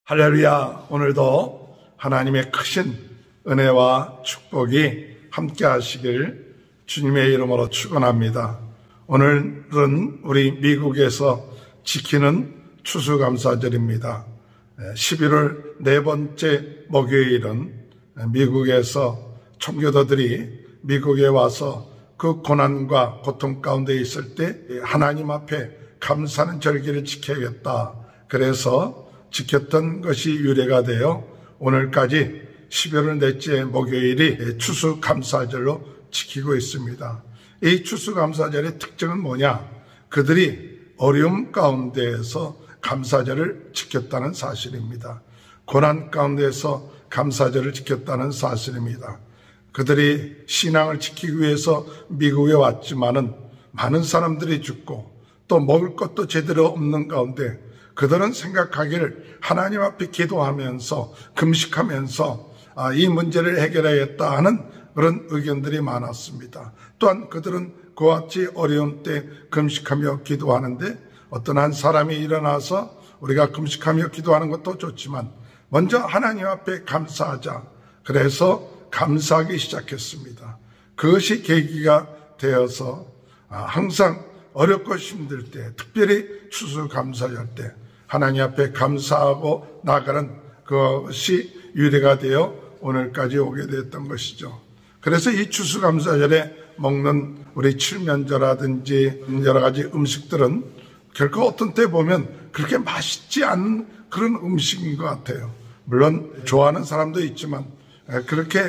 할렐루야. 오늘도 하나님의 크신 은혜와 축복이 함께 하시길 주님의 이름으로 축원합니다. 오늘은 우리 미국에서 지키는 추수감사절입니다. 11월 네 번째 목요일은 미국에서 청교도들이 미국에 와서 그 고난과 고통 가운데 있을 때 하나님 앞에 감사하는 절기를 지켜야겠다. 그래서 지켰던 것이 유래가 되어 오늘까지 12월 넷째 목요일이 추수감사절로 지키고 있습니다. 이 추수감사절의 특징은 뭐냐? 그들이 어려움 가운데에서 감사절을 지켰다는 사실입니다. 고난 가운데에서 감사절을 지켰다는 사실입니다. 그들이 신앙을 지키기 위해서 미국에 왔지만은 많은 사람들이 죽고 또 먹을 것도 제대로 없는 가운데 그들은 생각하기를 하나님 앞에 기도하면서 금식하면서 이 문제를 해결해야겠다 하는 그런 의견들이 많았습니다. 또한 그들은 그와 같이 어려운 때 금식하며 기도하는데 어떤 한 사람이 일어나서 우리가 금식하며 기도하는 것도 좋지만 먼저 하나님 앞에 감사하자. 그래서 감사하기 시작했습니다. 그것이 계기가 되어서 항상 어렵고 힘들 때, 특별히 추수감사절 때 하나님 앞에 감사하고 나가는 그것이 유래가 되어 오늘까지 오게 됐던 것이죠. 그래서 이 추수감사절에 먹는 우리 칠면조라든지 여러 가지 음식들은 결코 어떤 때 보면 그렇게 맛있지 않은 그런 음식인 것 같아요. 물론 좋아하는 사람도 있지만 그렇게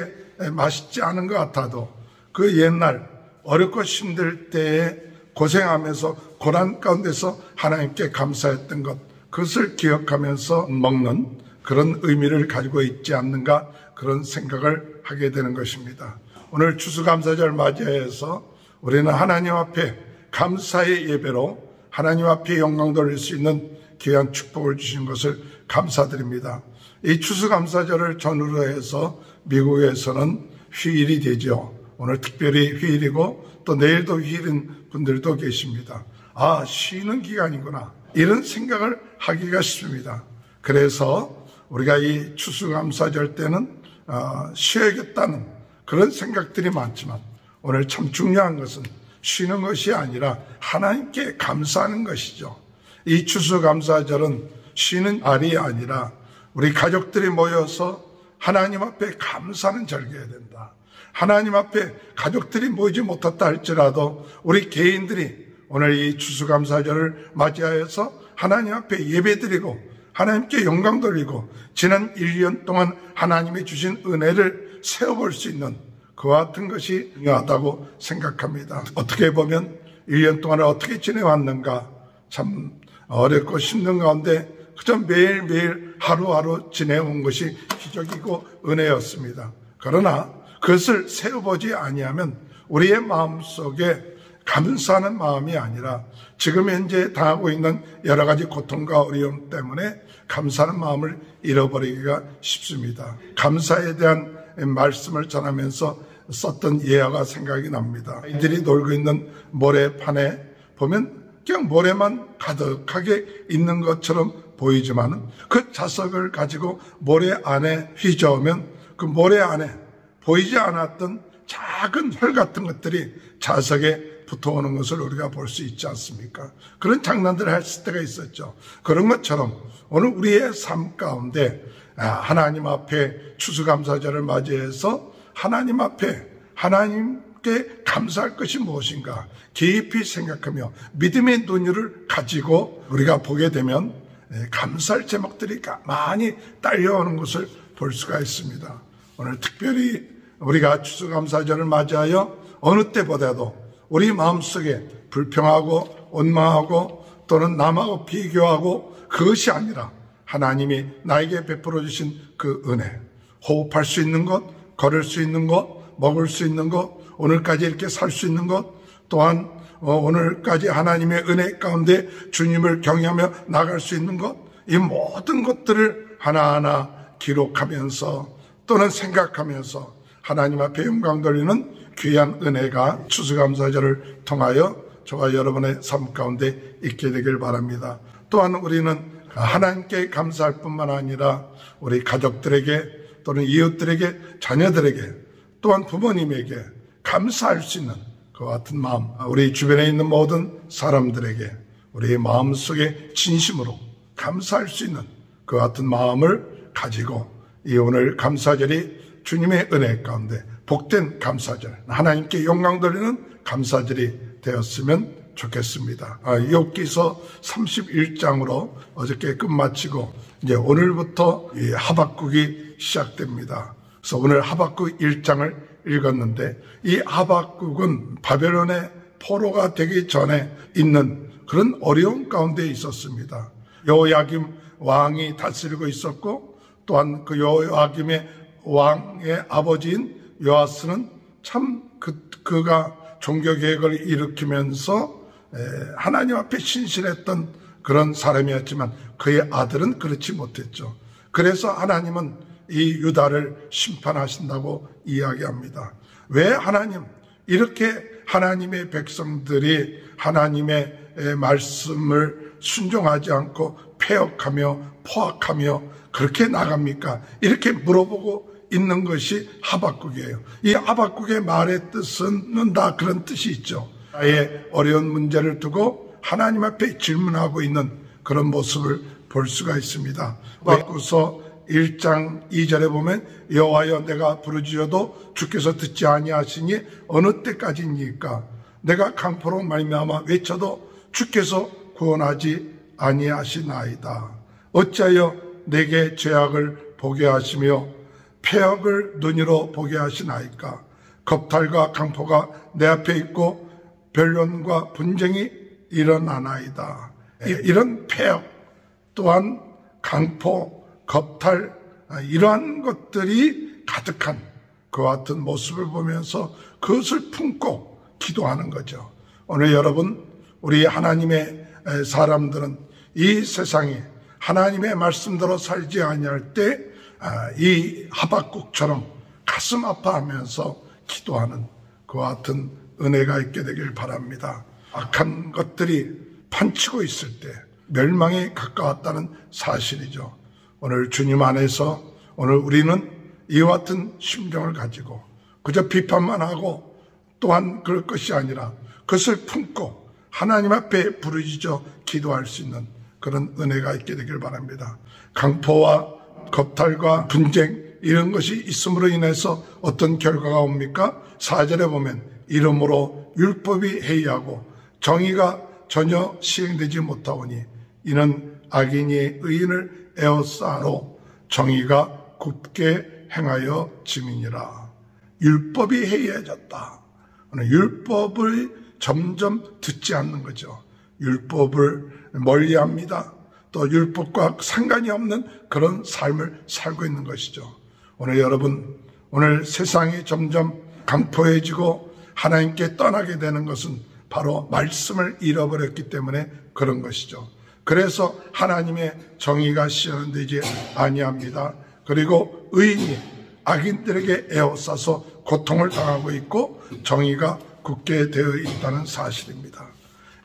맛있지 않은 것 같아도 그 옛날 어렵고 힘들 때에 고생하면서 고난 가운데서 하나님께 감사했던 것, 그것을 기억하면서 먹는 그런 의미를 가지고 있지 않는가, 그런 생각을 하게 되는 것입니다. 오늘 추수감사절 맞이해서 우리는 하나님 앞에 감사의 예배로 하나님 앞에 영광 돌릴 수 있는 귀한 축복을 주신 것을 감사드립니다. 이 추수감사절을 전후로 해서 미국에서는 휴일이 되죠. 오늘 특별히 휴일이고 또 내일도 휴일인 분들도 계십니다. 쉬는 기간이구나, 이런 생각을 하기가 쉽습니다. 그래서 우리가 이 추수감사절 때는 쉬어야겠다는 그런 생각들이 많지만 오늘 참 중요한 것은 쉬는 것이 아니라 하나님께 감사하는 것이죠. 이 추수감사절은 쉬는 날이 아니라 우리 가족들이 모여서 하나님 앞에 감사하는 절기가 된다. 하나님 앞에 가족들이 모이지 못했다 할지라도 우리 개인들이 오늘 이 추수감사절을 맞이하여서 하나님 앞에 예배드리고 하나님께 영광 돌리고 지난 1년 동안 하나님이 주신 은혜를 세어볼 수 있는 그와 같은 것이 중요하다고 생각합니다. 어떻게 보면 1년 동안을 어떻게 지내왔는가, 참 어렵고 힘든 가운데 그저 매일매일 하루하루 지내온 것이 기적이고 은혜였습니다. 그러나 그것을 세어보지 아니하면 우리의 마음속에 감사하는 마음이 아니라 지금 현재 당하고 있는 여러 가지 고통과 어려움 때문에 감사하는 마음을 잃어버리기가 쉽습니다. 감사에 대한 말씀을 전하면서 썼던 예화가 생각이 납니다. 아이들이 놀고 있는 모래판에 보면 그냥 모래만 가득하게 있는 것처럼 보이지만 그 자석을 가지고 모래 안에 휘저으면 그 모래 안에 보이지 않았던 작은 혈 같은 것들이 자석에 붙어오는 것을 우리가 볼 수 있지 않습니까? 그런 장난들을 했을 때가 있었죠. 그런 것처럼 오늘 우리의 삶 가운데 하나님 앞에 추수감사절을 맞이해서 하나님 앞에 하나님께 감사할 것이 무엇인가 깊이 생각하며 믿음의 눈을 가지고 우리가 보게 되면 감사할 제목들이 많이 딸려오는 것을 볼 수가 있습니다. 오늘 특별히 우리가 추수감사절을 맞이하여 어느 때보다도 우리 마음속에 불평하고 원망하고 또는 남하고 비교하고 그것이 아니라 하나님이 나에게 베풀어 주신 그 은혜, 호흡할 수 있는 것, 걸을 수 있는 것, 먹을 수 있는 것, 오늘까지 이렇게 살 수 있는 것, 또한 오늘까지 하나님의 은혜 가운데 주님을 경외하며 나갈 수 있는 것, 이 모든 것들을 하나하나 기록하면서 또는 생각하면서 하나님 앞에 영광 돌리는 귀한 은혜가 추수감사절을 통하여 저와 여러분의 삶 가운데 있게 되길 바랍니다. 또한 우리는 하나님께 감사할 뿐만 아니라 우리 가족들에게 또는 이웃들에게 자녀들에게 또한 부모님에게 감사할 수 있는 그와 같은 마음, 우리 주변에 있는 모든 사람들에게 우리의 마음속에 진심으로 감사할 수 있는 그와 같은 마음을 가지고 이 오늘 감사절이 주님의 은혜 가운데 복된 감사절, 하나님께 영광 돌리는 감사절이 되었으면 좋겠습니다. 욥기서 31장으로 어저께 끝마치고 이제 오늘부터 이 하박국이 시작됩니다. 그래서 오늘 하박국 1장을 읽었는데 이 하박국은 바벨론의 포로가 되기 전에 있는 그런 어려운 가운데 있었습니다. 여호야김 왕이 다스리고 있었고 또한 그 여호야김의 왕의 아버지인 요아스는 참 그가 종교개혁을 일으키면서 하나님 앞에 신실했던 그런 사람이었지만 그의 아들은 그렇지 못했죠. 그래서 하나님은 이 유다를 심판하신다고 이야기합니다. 왜 하나님 이렇게 하나님의 백성들이 하나님의 말씀을 순종하지 않고 폐역하며 포악하며 그렇게 나갑니까? 이렇게 물어보고 있는 것이 하박국이에요. 이 하박국의 말의 뜻은 다 그런 뜻이 있죠. 나의 어려운 문제를 두고 하나님 앞에 질문하고 있는 그런 모습을 볼 수가 있습니다. 하박국서 1장 2절에 보면 여호와여 내가 부르짖어도 주께서 듣지 아니하시니 어느 때까지입니까? 내가 강포로 말미암아 외쳐도 주께서 구원하지 아니하시나이다. 어찌하여 내게 죄악을 보게 하시며 폐역을 눈으로 보게 하시나이까? 겁탈과 강포가 내 앞에 있고 변론과 분쟁이 일어나나이다. 이런 폐역 또한 강포, 겁탈 이러한 것들이 가득한 그와 같은 모습을 보면서 그것을 품고 기도하는 거죠. 오늘 여러분 우리 하나님의 사람들은 이 세상에 하나님의 말씀대로 살지 아니할 때 이 하박국처럼 가슴 아파하면서 기도하는 그와 같은 은혜가 있게 되길 바랍니다. 악한 것들이 판치고 있을 때 멸망에 가까웠다는 사실이죠. 오늘 주님 안에서 오늘 우리는 이와 같은 심정을 가지고 그저 비판만 하고 또한 그럴 것이 아니라 그것을 품고 하나님 앞에 부르짖어 기도할 수 있는 그런 은혜가 있게 되길 바랍니다. 강포와 겁탈과 분쟁 이런 것이 있음으로 인해서 어떤 결과가 옵니까? 4절에 보면 이러므로 율법이 해이하고 정의가 전혀 시행되지 못하오니 이는 악인이 의인을 에워싸로 정의가 굽게 행하여 짐이니라. 율법이 해이해졌다. 율법을 점점 듣지 않는 거죠. 율법을 멀리합니다. 또 율법과 상관이 없는 그런 삶을 살고 있는 것이죠. 오늘 여러분, 오늘 세상이 점점 강포해지고 하나님께 떠나게 되는 것은 바로 말씀을 잃어버렸기 때문에 그런 것이죠. 그래서 하나님의 정의가 실현되지 아니합니다. 그리고 의인이 악인들에게 에워싸서 고통을 당하고 있고 정의가 굳게 되어 있다는 사실입니다.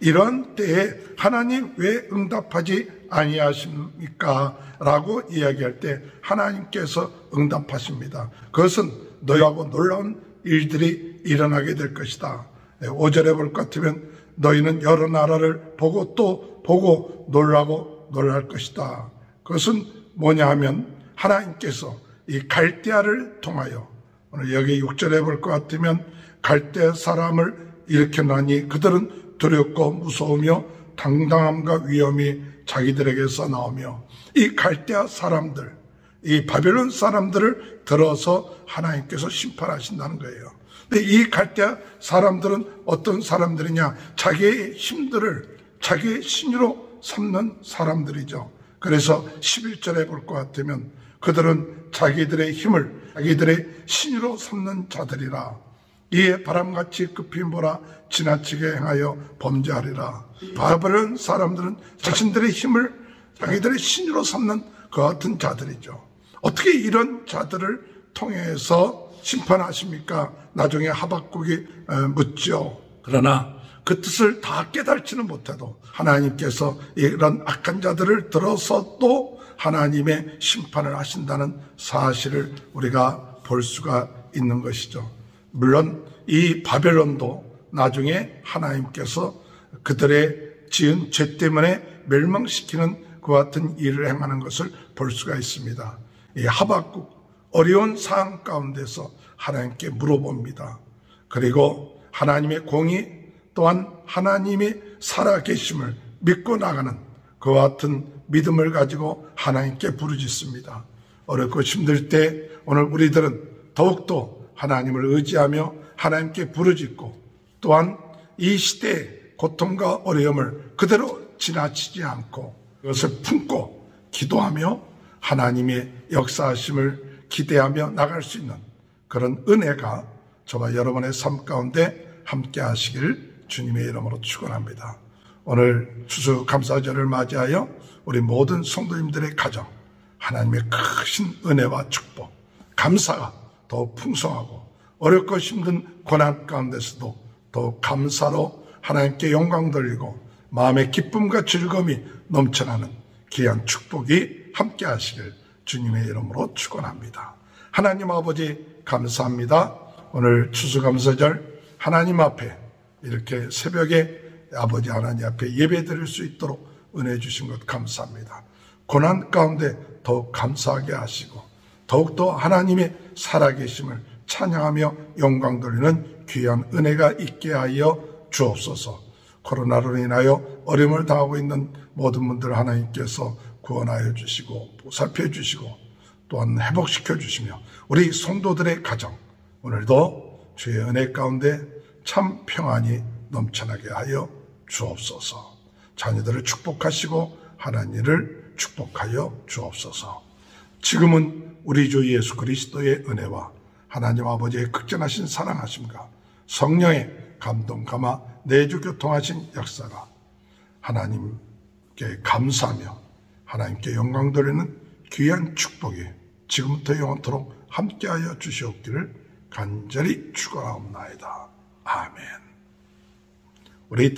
이런 때에 하나님 왜 응답하지 아니하십니까? 라고 이야기할 때 하나님께서 응답하십니다. 그것은 너희하고 놀라운 일들이 일어나게 될 것이다. 5절에 볼 것 같으면 너희는 여러 나라를 보고 또 보고 놀라고 놀랄 것이다. 그것은 뭐냐 하면 하나님께서 이 갈대아를 통하여 오늘 여기 6절에 볼 것 같으면 갈대아 사람을 일으켜나니 그들은 두렵고 무서우며 당당함과 위엄이 자기들에게서 나오며 이 갈대아 사람들, 이 바벨론 사람들을 들어서 하나님께서 심판하신다는 거예요. 근데 이 갈대아 사람들은 어떤 사람들이냐? 자기의 힘들을 자기의 신으로 삼는 사람들이죠. 그래서 11절에 볼 것 같으면 그들은 자기들의 힘을 자기들의 신으로 삼는 자들이라. 이에 바람같이 급히 몰아 지나치게 행하여 범죄하리라. 바벨론 사람들은 자신들의 힘을 자기들의 신으로 삼는 그 같은 자들이죠. 어떻게 이런 자들을 통해서 심판하십니까? 나중에 하박국이 묻죠. 그러나 그 뜻을 다 깨달지는 못해도 하나님께서 이런 악한 자들을 들어서도 하나님의 심판을 하신다는 사실을 우리가 볼 수가 있는 것이죠. 물론 이 바벨론도 나중에 하나님께서 그들의 지은 죄 때문에 멸망시키는 그와 같은 일을 행하는 것을 볼 수가 있습니다. 이 하박국 어려운 상황 가운데서 하나님께 물어봅니다. 그리고 하나님의 공의 또한 하나님이 살아계심을 믿고 나가는 그와 같은 믿음을 가지고 하나님께 부르짖습니다. 어렵고 힘들 때 오늘 우리들은 더욱더 하나님을 의지하며 하나님께 부르짖고 또한 이 시대의 고통과 어려움을 그대로 지나치지 않고 그것을 품고 기도하며 하나님의 역사하심을 기대하며 나갈 수 있는 그런 은혜가 저와 여러분의 삶 가운데 함께 하시길 주님의 이름으로 축원합니다. 오늘 추수감사절을 맞이하여 우리 모든 성도님들의 가정 하나님의 크신 은혜와 축복, 감사가 더욱 풍성하고 어렵고 힘든 고난 가운데서도 더욱 감사로 하나님께 영광 돌리고 마음의 기쁨과 즐거움이 넘쳐나는 귀한 축복이 함께 하시길 주님의 이름으로 축원합니다. 하나님 아버지 감사합니다. 오늘 추수감사절 하나님 앞에 이렇게 새벽에 아버지 하나님 앞에 예배 드릴 수 있도록 은혜 주신 것 감사합니다. 고난 가운데 더욱 감사하게 하시고 더욱더 하나님의 살아계심을 찬양하며 영광 돌리는 귀한 은혜가 있게 하여 주옵소서. 코로나로 인하여 어려움을 당하고 있는 모든 분들 하나님께서 구원하여 주시고 보살펴 주시고 또한 회복시켜 주시며 우리 성도들의 가정 오늘도 주의 은혜 가운데 참 평안이 넘쳐나게 하여 주옵소서. 자녀들을 축복하시고 하나님을 축복하여 주옵소서. 지금은 우리 주 예수 그리스도의 은혜와 하나님 아버지의 극전하신 사랑하심과 성령의 감동 감화 내주 교통하신 역사가 하나님께 감사하며 하나님께 영광 돌리는 귀한 축복이 지금부터 영원토록 함께하여 주시옵기를 간절히 축원하옵나이다. 아멘. 우리